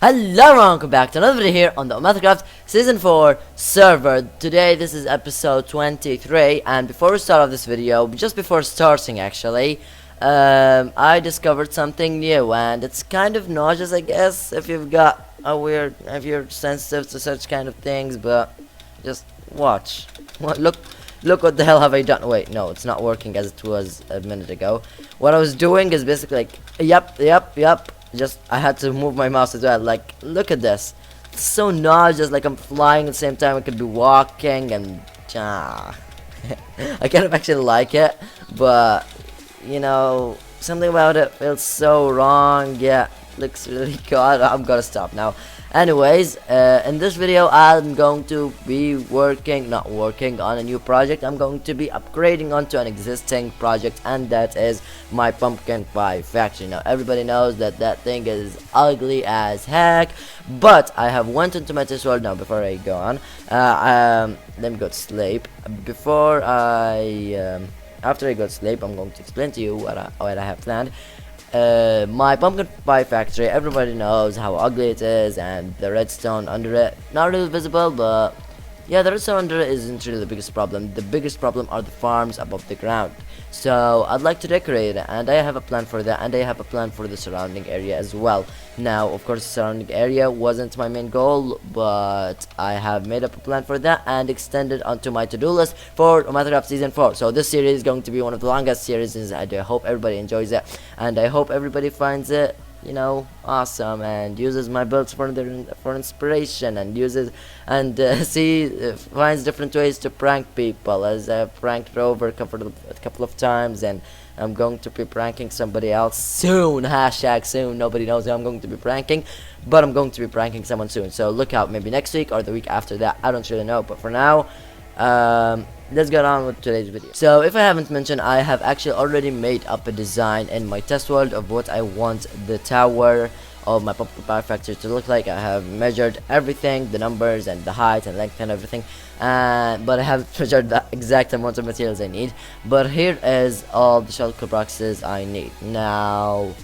Hello and welcome back to another video here on the OmathaCraft Season 4 server. Today this is episode 23, and before we start off this video, just before starting actually, I discovered something new, and it's kind of nauseous, I guess, if if you're sensitive to such kind of things, but just watch. Look what the hell have I done. Wait, no, it's not working as it was a minute ago. What I was doing is basically like, yep. Just I had to move my mouse as well. Like, look at this. It's so nauseous. Like I'm flying at the same time. I could be walking and I kind of actually like it, but you know, something about it feels so wrong. Yeah, looks really good. I'm gonna stop now. Anyways, in this video I'm going to be not working on a new project. I'm going to be upgrading onto an existing project, and that is my pumpkin pie factory. Now everybody knows that that thing is ugly as heck, but I have went into my test world. Now before I go on, let me go to sleep. After I go to sleep, I'm going to explain to you what I have planned. My pumpkin pie factory, everybody knows how ugly it is, and the redstone under it, not really visible, but yeah, the redstone under it isn't really the biggest problem. The biggest problem are the farms above the ground. So I'd like to decorate it, and I have a plan for that, and I have a plan for the surrounding area as well. Now of course the surrounding area wasn't my main goal, but I have made up a plan for that and extended onto my to-do list for OmathaCraft Season 4. So this series is going to be one of the longest series, and I hope everybody enjoys it, and I hope everybody finds it, you know, awesome, and uses my builds for inspiration, and finds different ways to prank people, as I've pranked Rover a couple of times, and I'm going to be pranking somebody else soon. Hashtag soon. Nobody knows who I'm going to be pranking, but I'm going to be pranking someone soon, so look out, maybe next week or the week after that. I don't really know, but for now, let's get on with today's video. So if I haven't mentioned, I have actually already made up a design in my test world of what I want the tower of my pumpkin pie factory to look like. I have measured everything, the numbers and the height and length and everything, but I haven't measured the exact amount of materials I need. But here is all the shulker boxes I need. Now,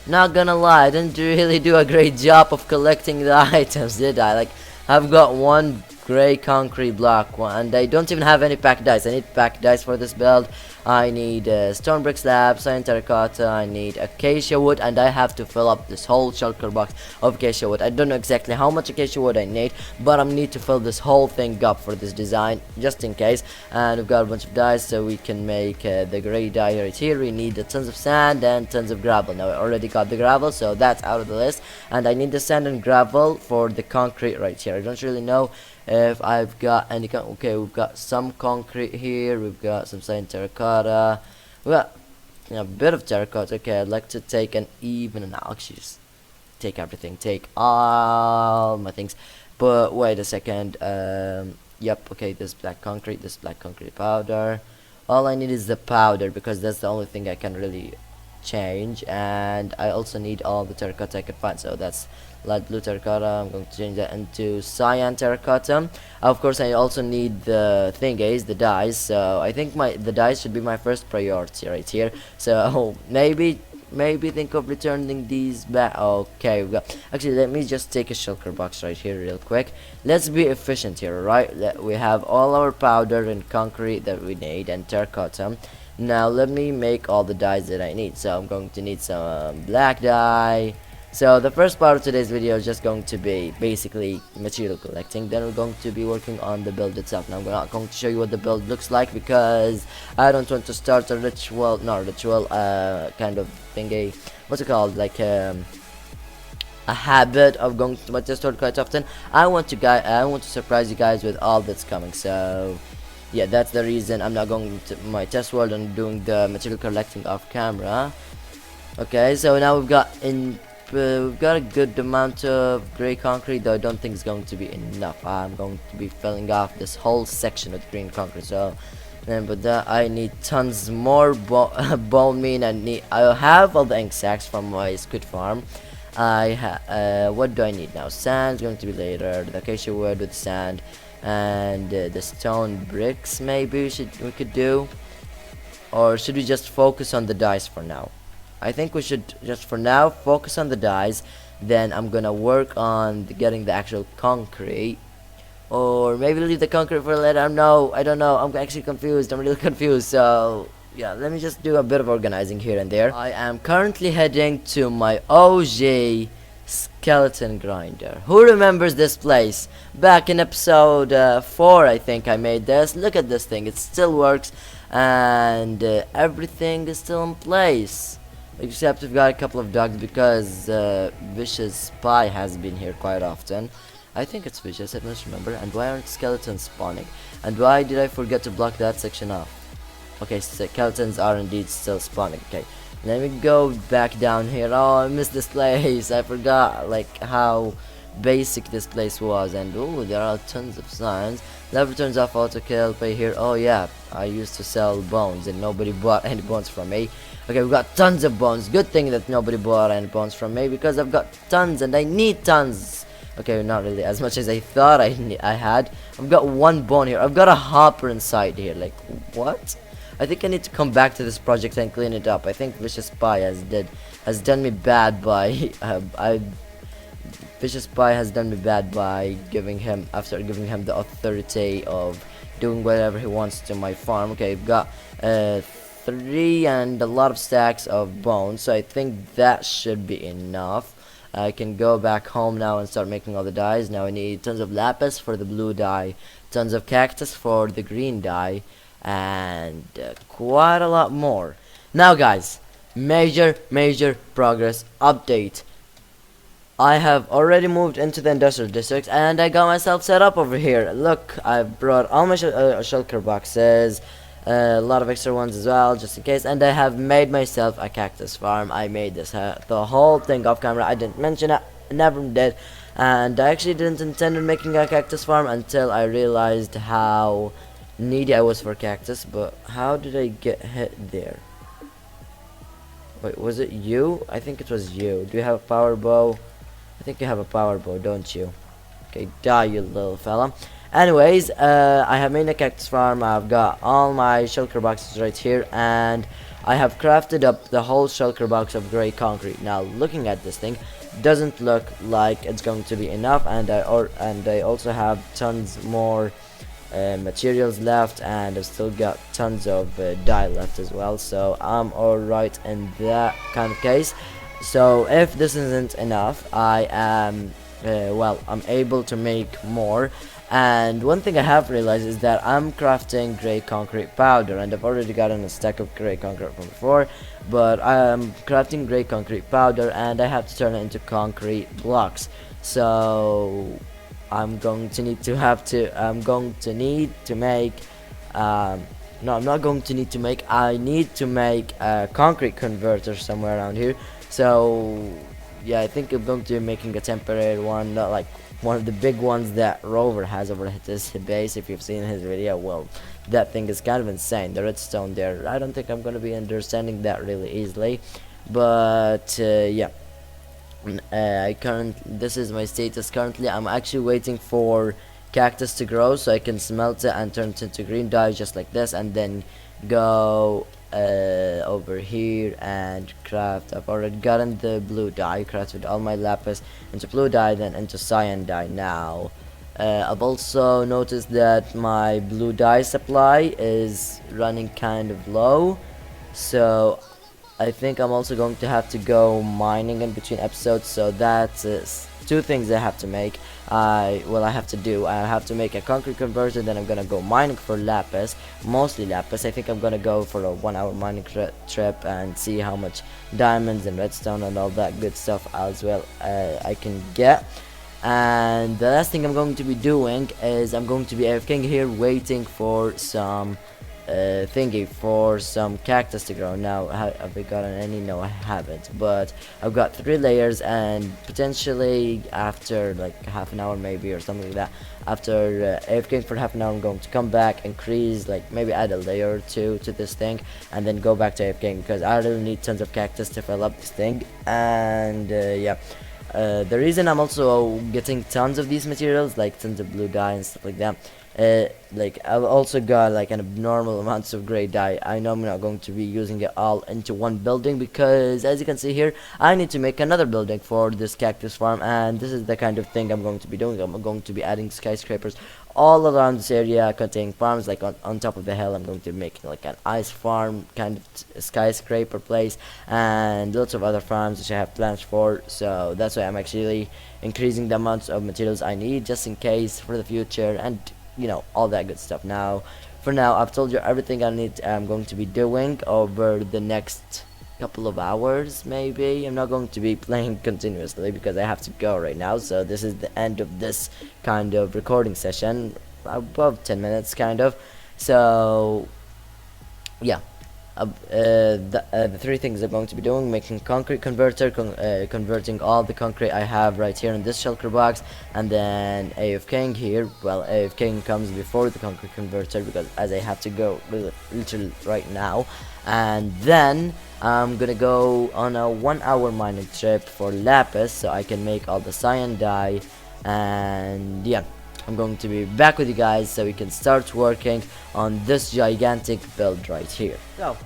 not gonna lie, I didn't really do a great job of collecting the items, did I? Like, I've got one gray concrete block, and I don't even have any packed dice. I need packed dice for this build. I need stone brick slab, cyan terracotta, I need acacia wood, and I have to fill up this whole shulker box of acacia wood. I don't know exactly how much acacia wood I need, but I need to fill this whole thing up for this design, just in case. And we've got a bunch of dice, so we can make the gray dye right here. We need tons of sand and tons of gravel. Now I already got the gravel, so that's out of the list, and I need the sand and gravel for the concrete right here. I don't really know if I've got any. Okay, we've got some concrete here, we've got some cyan terracotta, we've got a bit of terracotta. Okay, I'd like to take an even, and I'll actually just take everything, take all my things. But wait a second, yep, okay, this black concrete powder. All I need is the powder, because that's the only thing I can really change, and I also need all the terracotta I can find, so that's light blue terracotta. I'm going to change that into cyan terracotta. Of course I also need the the dyes, so I think the dyes should be my first priority right here. So maybe think of returning these back. Okay, actually, let me just take a shulker box right here real quick. Let's be efficient here, right? We have all our powder and concrete that we need, and terracotta. Now let me make all the dyes that I need. So I'm going to need some black dye. So the first part of today's video is just going to be basically material collecting. Then we're going to be working on the build itself. Now I'm not going to show you what the build looks like, because I don't want to start a kind of thingy, what's it called, like a habit of going to my test world quite often. I want to surprise you guys with all that's coming. So yeah, that's the reason I'm not going to my test world and doing the material collecting off camera. Okay, so now we've got a good amount of gray concrete, though I don't think it's going to be enough. I'm going to be filling off this whole section with green concrete. So then, but I need tons more bone meal, and I have all the ink sacks from my squid farm. What do I need now? Sand's going to be later. The acacia wood with sand, and the stone bricks maybe we could do, or should we just focus on the dice for now? I think we should just for now focus on the dyes. then I'm gonna work on getting the actual concrete, or maybe leave the concrete for later. I don't know. I'm actually confused. I'm really confused. So yeah, let me just do a bit of organizing here and there. I am currently heading to my OG skeleton grinder. Who remembers this place? Back in episode 4, I think I made this. Look at this thing. It still works, and everything is still in place. Except we've got a couple of dogs because Vicious Spy has been here quite often. I think it's Vicious, I don't remember. And why aren't skeletons spawning? And why did I forget to block that section off? Okay, skeletons are indeed still spawning. Okay, let me go back down here. Oh, I missed this place. I forgot like how basic this place was. And oh, there are tons of signs. Never turns off auto kill. Pay here. Oh yeah, I used to sell bones and nobody bought any bones from me. Okay, we've got tons of bones. Good thing that nobody bought any bones from me because I've got tons and I need tons. Okay, not really as much as I thought I had. I've got one bone here. I've got a hopper inside here. Like, what? I think I need to come back to this project and clean it up. I think Vicious Spy has done me bad by Vicious Spy has done me bad by giving him the authority of doing whatever he wants to my farm. Okay, I've got 3 and a lot of stacks of bones, so I think that should be enough. I can go back home now and start making all the dyes. Now I need tons of lapis for the blue dye, tons of cactus for the green dye, and quite a lot more. Now guys, major progress update. I have already moved into the industrial district and I got myself set up over here. Look, I brought all my shulker boxes, a lot of extra ones as well, just in case, and I have made myself a cactus farm. I made this the whole thing off camera. I didn't mention it, never did, and I actually didn't intend on making a cactus farm until I realized how needy I was for cactus. But how did I get hit there? Wait, was it you? I think it was you. Do you have a power bow? I think you have a power bow, don't you? Okay, die, you little fella. Anyways, I have made a cactus farm. I've got all my shulker boxes right here, and I have crafted up the whole shulker box of gray concrete. Now, looking at this thing, doesn't look like it's going to be enough, and I also have tons more materials left, and I've still got tons of dye left as well. So I'm alright in that kind of case. So if this isn't enough, I am I'm able to make more. And one thing I have realized is that I'm crafting grey concrete powder, and I've already gotten a stack of grey concrete from before, but I'm crafting grey concrete powder and I have to turn it into concrete blocks. So I'm going to need to make no, I'm not going to need to make, I need to make a concrete converter somewhere around here. So yeah, I think I'm going to be making a temporary one, not like one of the big ones that Rover has over at his base. If you've seen his video, well, that thing is kind of insane. The redstone there, I don't think I'm going to be understanding that really easily. But yeah, this is my status currently. I'm actually waiting for cactus to grow so I can smelt it and turn it into green dye just like this, and then go over here and craft. I've already gotten the blue dye, crafted all my lapis into blue dye, then into cyan dye. Now I've also noticed that my blue dye supply is running kind of low, so I think I'm also going to have to go mining in between episodes. So that's 2 things I have to make. I have to make a concrete converter, then I'm gonna go mining for lapis, mostly lapis. I think I'm gonna go for a 1-hour mining trip and see how much diamonds and redstone and all that good stuff as well I can get. And the last thing I'm going to be doing is I'm going to be AFKing here, waiting for some thingy for some cactus to grow. Now, have I gotten any? No, I haven't, but I've got 3 layers, and potentially after like half an hour maybe or something like that, after AFKing for half an hour, I'm going to come back, increase, like maybe add a layer or 2 to this thing, and then go back to AFKing because I really need tons of cactus to fill up this thing. And yeah, the reason I'm also getting tons of these materials, like tons of blue dye and stuff like that, like I've also got like an abnormal amounts of gray dye. I know I'm not going to be using it all into one building, because as you can see here, I need to make another building for this cactus farm, and this is the kind of thing I'm going to be doing. I'm going to be adding skyscrapers all around this area containing farms. Like on top of the hill, I'm going to be making like an ice farm kind of skyscraper place, and lots of other farms which I have plans for. So that's why I'm actually increasing the amounts of materials I need, just in case for the future, and you know, all that good stuff. Now, for now, I've told you everything I'm going to be doing over the next couple of hours. Maybe I'm not going to be playing continuously because I have to go right now. So this is the end of this kind of recording session, above 10 minutes kind of. So yeah, the three things I'm going to be doing: making concrete converter, converting all the concrete I have right here in this shulker box, and then AFKing here. Well, AFKing comes before the concrete converter, because as I have to go literally right now. And then I'm gonna go on a 1 hour mining trip for lapis, so I can make all the cyan dye. And yeah, I'm going to be back with you guys so we can start working on this gigantic build right here. So,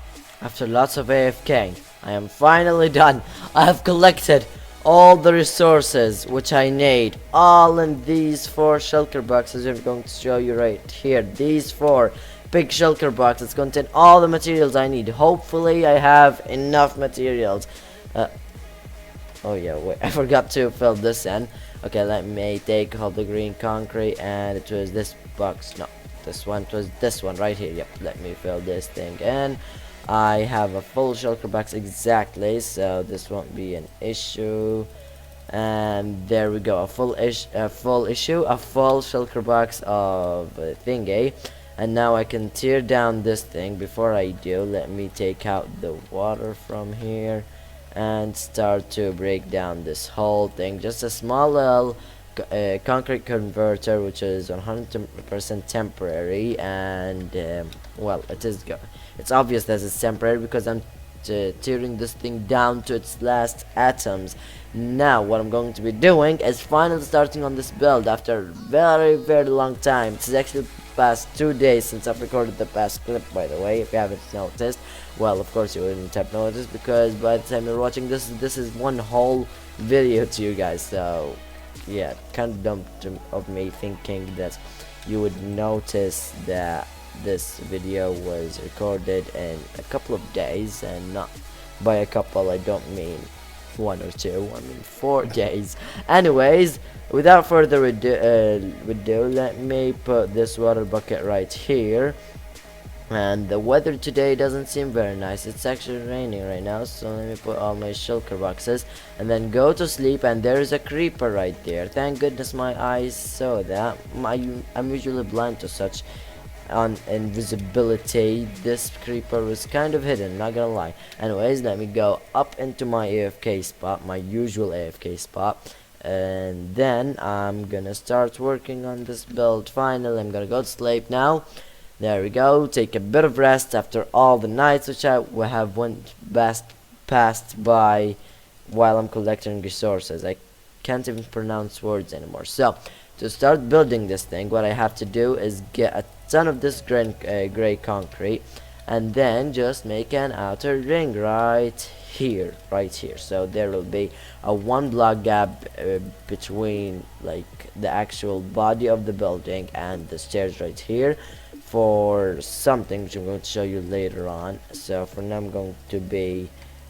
after lots of AFK, I am finally done. I have collected all the resources which I need, all in these 4 shulker boxes. I'm going to show you right here. These 4 big shulker boxes contain all the materials I need. Hopefully I have enough materials. Oh yeah, wait, I forgot to fill this in. Okay, let me take all the green concrete, and it was this box. No, this one. It was this one right here. Yep, let me fill this thing in. I have a full shulker box exactly, so this won't be an issue. And there we go, a full shulker box of thingy. And now I can tear down this thing. Before I do, let me take out the water from here and start to break down this whole thing. Just a small little concrete converter, which is 100% temporary, and well, it's obvious that it's temporary because I'm tearing this thing down to its last atoms. Now what I'm going to be doing is finally starting on this build after a very long time. This is actually past 2 days since I've recorded the past clip, by the way, if you haven't noticed. Well, of course you wouldn't have noticed, because by the time you're watching this is one whole video to you guys. So yeah, kind of dumb of me thinking that you would notice that this video was recorded in a couple of days, and not by a couple I don't mean 1 or 2, I mean 4 days. Anyways, without further ado, let me put this water bucket right here. And the weather today doesn't seem very nice. It's actually raining right now, so let me put all my shulker boxes and then go to sleep. And there is a creeper right there. Thank goodness my eyes saw that. I'm usually blind to such on invisibility. This creeper was kind of hidden, not gonna lie. Anyways, let me go up into my AFK spot, my usual AFK spot, and then I'm gonna start working on this build. Finally, I'm gonna go to sleep now. There we go, take a bit of rest after all the nights which I have passed by while I'm collecting resources. I can't even pronounce words anymore. So to start building this thing, what I have to do is get a ton of this gray concrete, and then just make an outer ring right here. So there will be a 1 block gap between like the actual body of the building and the stairs right here, for something which I'm going to show you later on. So for now I'm going to be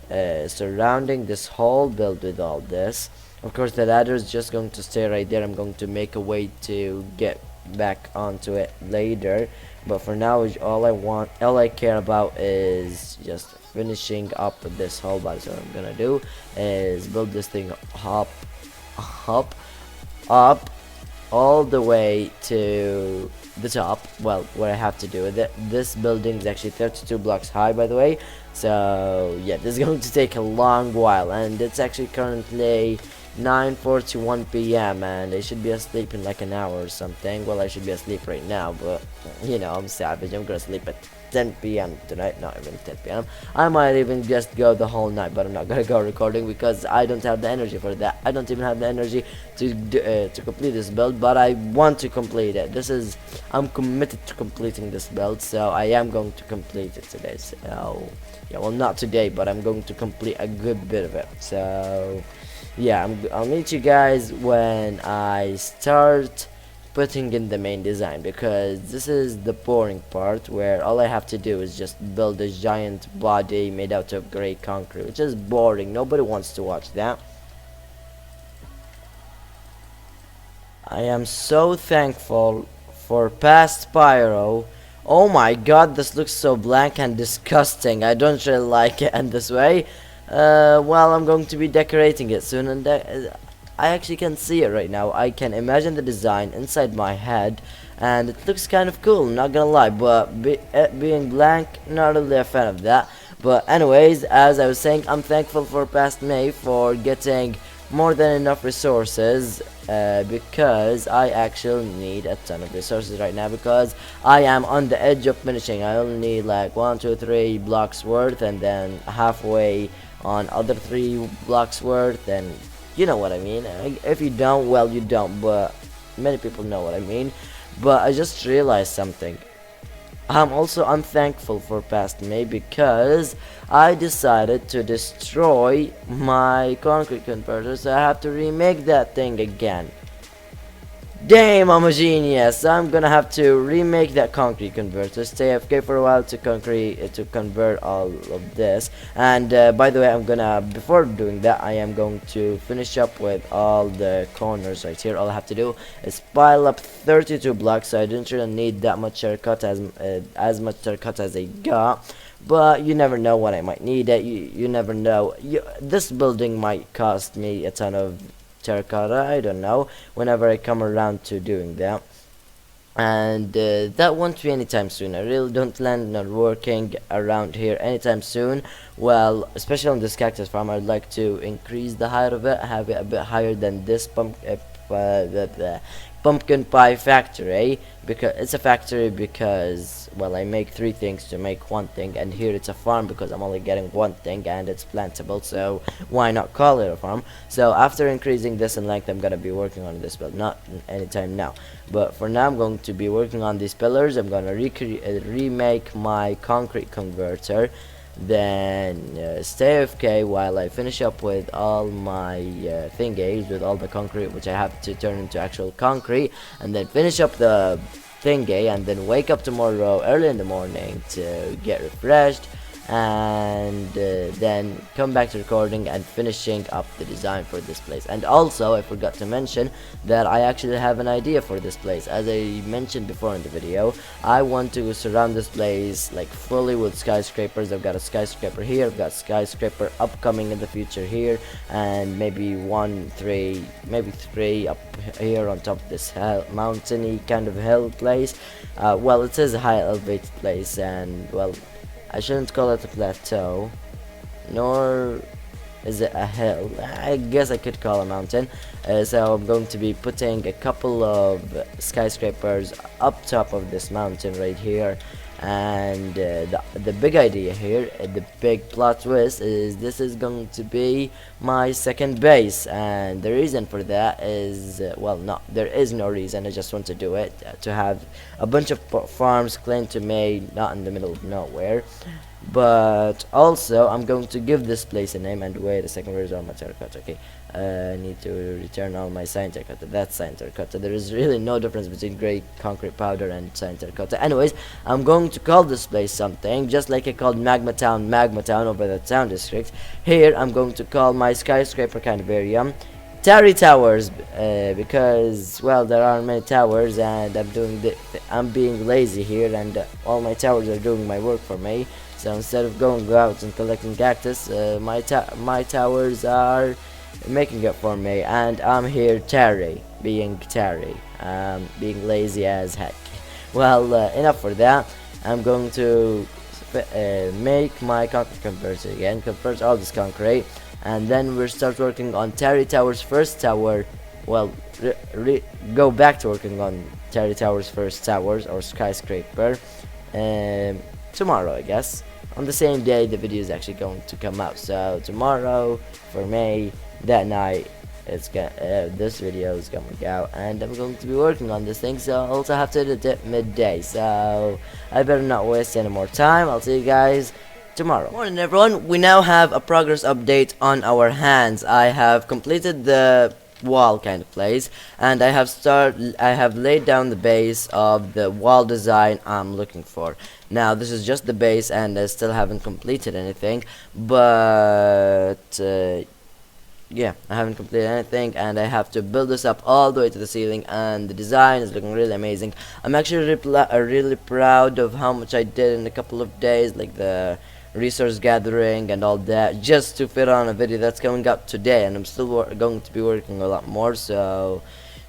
surrounding this whole build with all this. Of course the ladder is just going to stay right there. I'm going to make a way to get back onto it later, but for now all I care about is just finishing up this whole body. So what I'm gonna do is build this thing up all the way to the top. Well, what I have to do with it, this building is actually 32 blocks high, by the way. So yeah, this is going to take a long while, and it's actually currently 9:41 p.m. and I should be asleep in like an hour or something. Well, I should be asleep right now, but you know, I'm savage. I'm gonna sleep at 10 p.m. tonight, not even 10 p.m. I might even just go the whole night, but I'm not gonna go recording because I don't have the energy for that. I don't even have the energy to complete this build, but I want to complete it. I'm committed to completing this build, so I am going to complete it today. So yeah, well, not today, but I'm going to complete a good bit of it. So yeah, I'll meet you guys when I start putting in the main design, because this is the boring part where all I have to do is just build a giant body made out of gray concrete, which is boring. Nobody wants to watch that. I am so thankful for past pyro. Oh my god, this looks so blank and disgusting. I don't really like it in this way. Well, I'm going to be decorating it soon, and I actually can see it right now. I can imagine the design inside my head, and it looks kind of cool, not gonna lie, but it being blank, not really a fan of that. But anyways, as I was saying, I'm thankful for past May for getting more than enough resources, because I actually need a ton of resources right now, because I am on the edge of finishing. I only need like 1 2 3 blocks worth, and then halfway on other 3 blocks worth, and you know what I mean. If you don't, well, you don't, but many people know what I mean. But I just realized something. I'm thankful for past May because I decided to destroy my concrete converter, so I have to remake that thing again. Damn, I'm a genius. I'm gonna have to remake that concrete converter, stay AFK for a while to convert all of this. And by the way, before doing that, I am going to finish up with all the corners right here. All I have to do is pile up 32 blocks, so I didn't really need that much terracotta, as much terracotta as I got. But you never know when I might need it. You never know. This building might cost me a ton of terracotta, I don't know, whenever I come around to doing that. And that won't be anytime soon. I really don't plan on working around here anytime soon. Well, especially on this cactus farm, I'd like to increase the height of it, have it a bit higher than this the pumpkin pie factory, because it's a factory because, well, I make 3 things to make 1 thing, and here it's a farm because I'm only getting 1 thing and it's plantable, so why not call it a farm? So after increasing this in length, I'm gonna be working on this build, not anytime now, but for now I'm going to be working on these pillars. I'm gonna remake my concrete converter, then stay AFK while I finish up with all my thingies, with all the concrete which I have to turn into actual concrete, and then finish up the thingy, and then wake up tomorrow early in the morning to get refreshed, and then come back to recording and finishing up the design for this place. And also, I forgot to mention that I actually have an idea for this place. As I mentioned before in the video, I want to surround this place like fully with skyscrapers. I've got a skyscraper here, I've got skyscraper upcoming in the future here, and maybe 3 up here on top of this mountainy kind of hill place. Well, it is a high elevated place, and well, I shouldn't call it a plateau, nor is it a hill. I guess I could call it a mountain. So I'm going to be putting a couple of skyscrapers up top of this mountain right here. And the big idea here, the big plot twist, is this is going to be my second base, and the reason for that is well, no, there is no reason. I just want to do it to have a bunch of farms claimed to me, not in the middle of nowhere. But also, I'm going to give this place a name. And wait a second, where's all my terracotta? Okay, I need to return all my cyan terracotta. That's cyan terracotta. There is really no difference between gray concrete powder and cyan terracotta. Anyways, I'm going to call this place something, just like I called Magma Town over the town district. Here, I'm going to call my skyscraper kind of area Tarry Towers, because, well, there are many towers, and I'm being lazy here, and all my towers are doing my work for me. So instead of going out and collecting cactus, my towers are making it for me, and I'm here Tarry, being lazy as heck. Well, enough for that. I'm going to make my concrete converter again, convert all this concrete and then we'll start working on Tarry Tower's first tower. Well, go back to working on Tarry Tower's first towers or skyscraper um, tomorrow, I guess. On the same day the video is actually going to come out. So tomorrow for me, that night, this video is coming out, and I'm going to be working on this thing. So I'll also have to edit it midday. So I better not waste any more time. I'll see you guys tomorrow. Morning everyone, we now have a progress update on our hands. I have completed the wall kind of place, and I have laid down the base of the wall design I'm looking for. Now this is just the base, and I still haven't completed anything, but yeah, I haven't completed anything, and I have to build this up all the way to the ceiling, and the design is looking really amazing. I'm actually really proud of how much I did in a couple of days, like the resource gathering and all that, just to fit on a video that's coming up today, and I'm still going to be working a lot more. So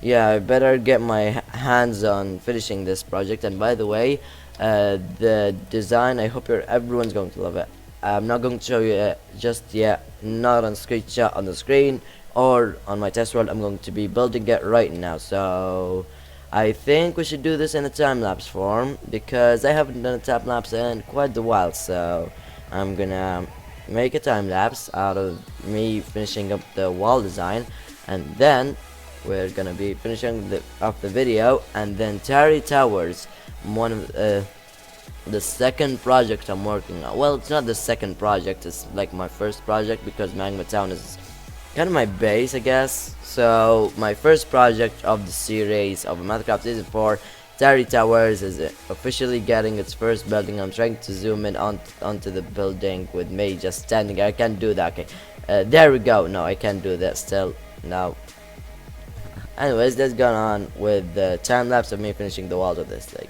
yeah, I better get my hands on finishing this project. And by the way, the design, I hope everyone's going to love it. I'm not going to show you it just yet, not on screenshot on the screen or on my test world. I'm going to be building it right now. So I think we should do this in a time-lapse form, because I haven't done a time-lapse in quite a while. So I'm gonna make a time-lapse out of me finishing up the wall design, and then we're gonna be finishing up the video. And then Tarry Towers, one of the second project I'm working on. Well, it's not the second project, it's like my first project, because Magma Town is kind of my base, I guess. So my first project of the series of OmathaCraft Season 4, Tarry Towers, is officially getting its first building. I'm trying to zoom in onto the building with me just standing. I can't do that. Okay, there we go. No, I can't do that still. No. Anyways, let's go on with the time lapse of me finishing the walls of this thing.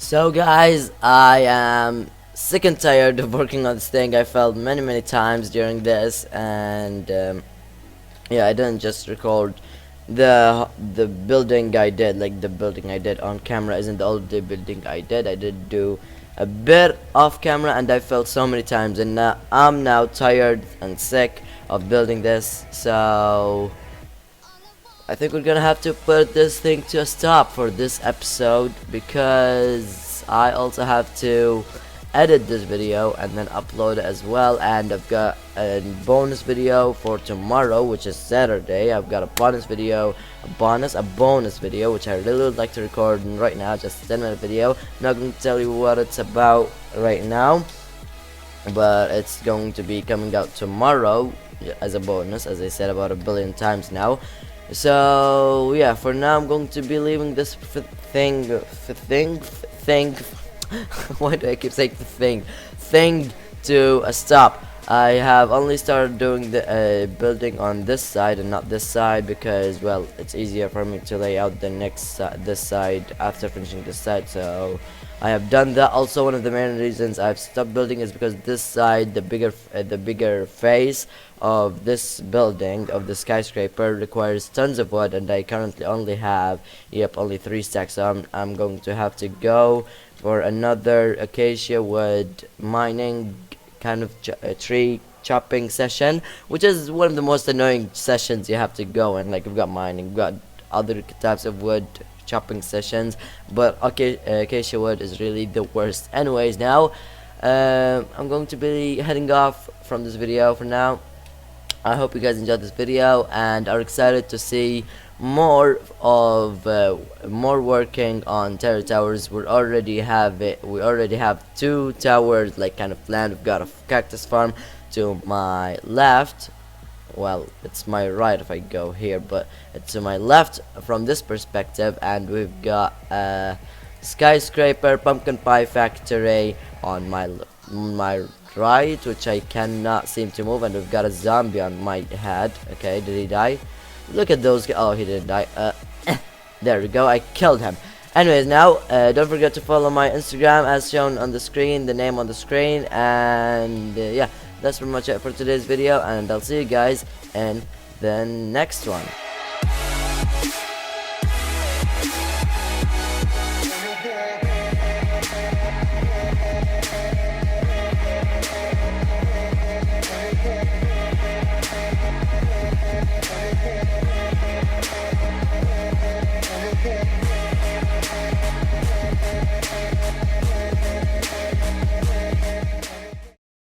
So guys, I am sick and tired of working on this thing. I failed many times during this, and yeah, I didn't just record the building I did. Like, the building I did on camera isn't all the building I did. I did do a bit off camera, and I failed so many times, and now I'm now tired and sick of building this. So I think we're gonna have to put this thing to a stop for this episode, because I also have to edit this video and then upload it as well. And I've got a bonus video for tomorrow, which is Saturday. I've got a bonus video, a bonus video, which I really would like to record right now. Just a 10-minute video. I'm not going to tell you what it's about right now, but it's going to be coming out tomorrow as a bonus, as I said about a billion times now. So yeah, for now I'm going to be leaving this thing why do I keep saying thing to a stop. I have only started doing the building on this side and not this side, because, well, it's easier for me to lay out the next this side after finishing this side. So I have done that. Also, one of the main reasons I've stopped building is because this side, the bigger face of this building, of the skyscraper, requires tons of wood, and I currently only have only 3 stacks. So I'm going to have to go for another acacia wood mining kind of tree chopping session, which is one of the most annoying sessions you have to go in. Like, we've got mining, we've got other types of wood chopping sessions, but acacia wood is really the worst. Anyways, now I'm going to be heading off from this video for now. I hope you guys enjoyed this video and are excited to see more working on Tarry towers. We already have 2 towers, like, kind of planned. We've got a cactus farm to my left. Well, it's my right if I go here, but it's to my left from this perspective, and we've got a skyscraper pumpkin pie factory on my right, which I cannot seem to move, and we've got a zombie on my head. Okay, did he die? Look at those guys. Oh, he didn't die. There we go, I killed him. Anyways, now don't forget to follow my Instagram as shown on the screen, the name on the screen. And yeah, that's pretty much it for today's video, and I'll see you guys in the next one.